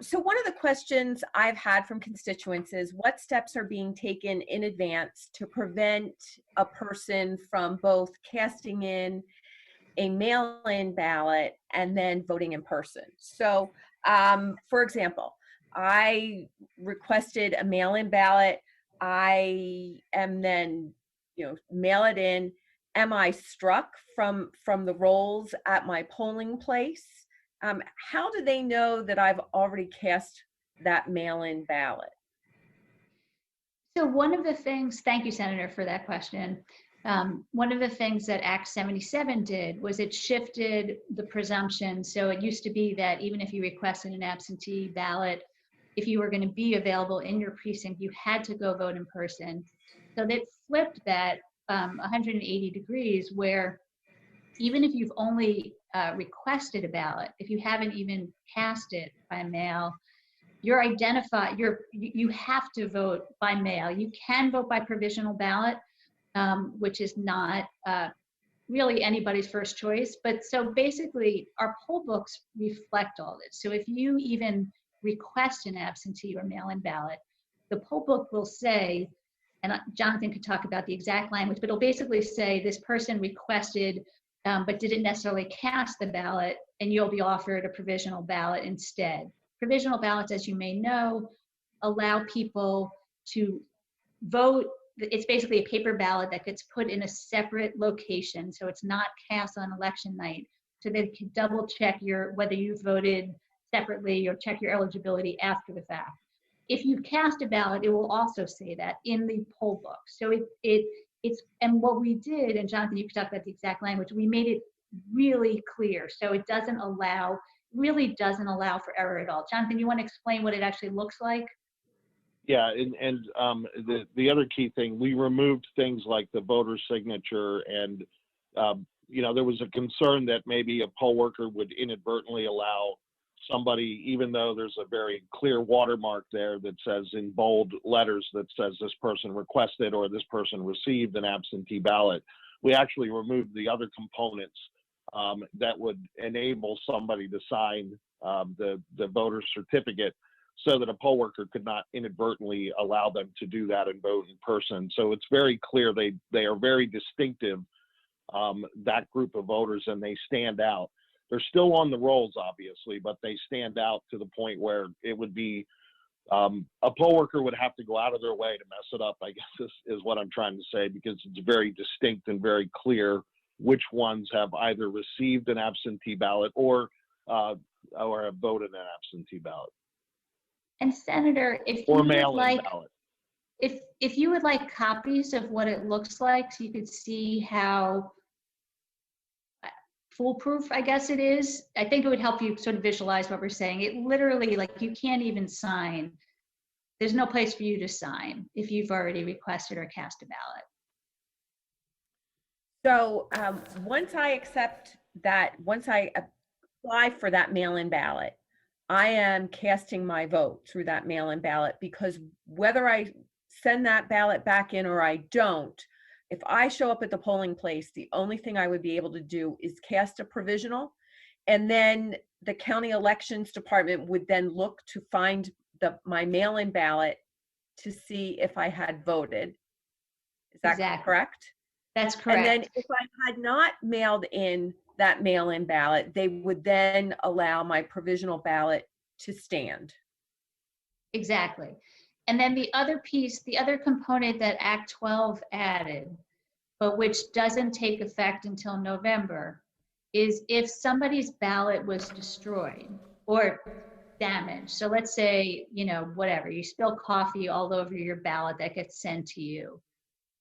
So one of the questions I've had from constituents is what steps are being taken in advance to prevent a person from both casting in a mail-in ballot and then voting in person. So, for example, I requested a mail-in ballot. I am then, mail it in. Am I struck from the rolls at my polling place? How do they know that I've already cast that mail-in ballot? So one of the things, thank you, Senator, for that question. One of the things that Act 77 did was it shifted the presumption. So it used to be that even if you requested an absentee ballot, if you were going to be available in your precinct, you had to go vote in person. So that flipped that 180 degrees, where even if you've only requested a ballot, if you haven't even cast it by mail, you're identified, you have to vote by mail. You can vote by provisional ballot, which is not really anybody's first choice. But so basically, our poll books reflect all this. So if you even request an absentee or mail-in ballot, the poll book will say, and Jonathan could talk about the exact language, but it'll basically say this person requested but didn't necessarily cast the ballot, and you'll be offered a provisional ballot instead. Provisional ballots, as you may know, allow people to vote. It's basically a paper ballot that gets put in a separate location, so it's not cast on election night. So they can double check whether you voted separately or check your eligibility after the fact. If you cast a ballot, it will also say that in the poll book. So it's and what we did, and Jonathan, you can talk about the exact language, we made it really clear. So it really doesn't allow for error at all. Jonathan, you want to explain what it actually looks like? Yeah, and the other key thing, we removed things like the voter signature, and there was a concern that maybe a poll worker would inadvertently allow somebody, even though there's a very clear watermark there that says in bold letters that says this person requested or this person received an absentee ballot. We actually removed the other components that would enable somebody to sign the voter certificate, so that a poll worker could not inadvertently allow them to do that and vote in person. So it's very clear they are very distinctive, that group of voters, and they stand out. They're still on the rolls, obviously, but they stand out to the point where it would be a poll worker would have to go out of their way to mess it up, I guess is what I'm trying to say, because it's very distinct and very clear which ones have either received an absentee ballot or have voted an absentee ballot. And Senator, if you would like copies of what it looks like, so you could see how foolproof, I guess it is, I think it would help you sort of visualize what we're saying. It literally, like, you can't even sign. There's no place for you to sign if you've already requested or cast a ballot. So once I apply for that mail-in ballot, I am casting my vote through that mail-in ballot, because whether I send that ballot back in or I don't, if I show up at the polling place, the only thing I would be able to do is cast a provisional, and then the county elections department would then look to find my mail-in ballot to see if I had voted. Is that Exactly. correct? That's correct. And then if I had not mailed in that mail-in ballot, they would then allow my provisional ballot to stand. Exactly. And then the other piece, the other component that Act 12 added, but which doesn't take effect until November, is if somebody's ballot was destroyed or damaged. So let's say, whatever, you spill coffee all over your ballot that gets sent to you.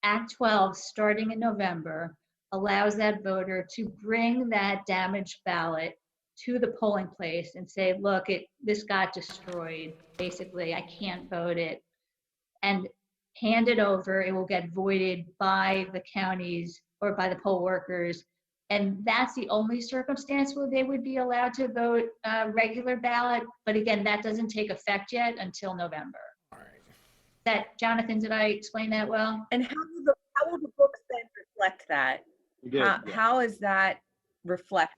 Act 12, starting in November, allows that voter to bring that damaged ballot to the polling place and say, look, this got destroyed. Basically, I can't vote it. And hand it over. It will get voided by the counties or by the poll workers. And that's the only circumstance where they would be allowed to vote regular ballot. But again, that doesn't take effect yet until November. Jonathan, did I explain that well? And how will the books then reflect that? How is that reflect?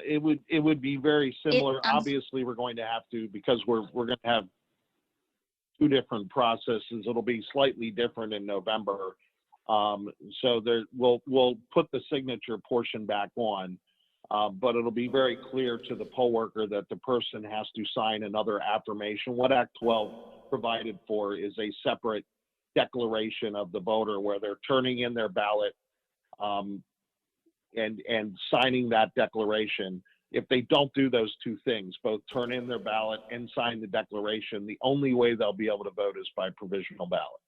It would be very similar. I'm s- Obviously, we're going to have to, because we're going to have two different processes. It'll be slightly different in November. So we'll put the signature portion back on, but it'll be very clear to the poll worker that the person has to sign another affirmation. What Act 12 provided for is a separate declaration of the voter where they're turning in their ballot, and signing that declaration. If they don't do those two things, both turn in their ballot and sign the declaration, the only way they'll be able to vote is by provisional ballot.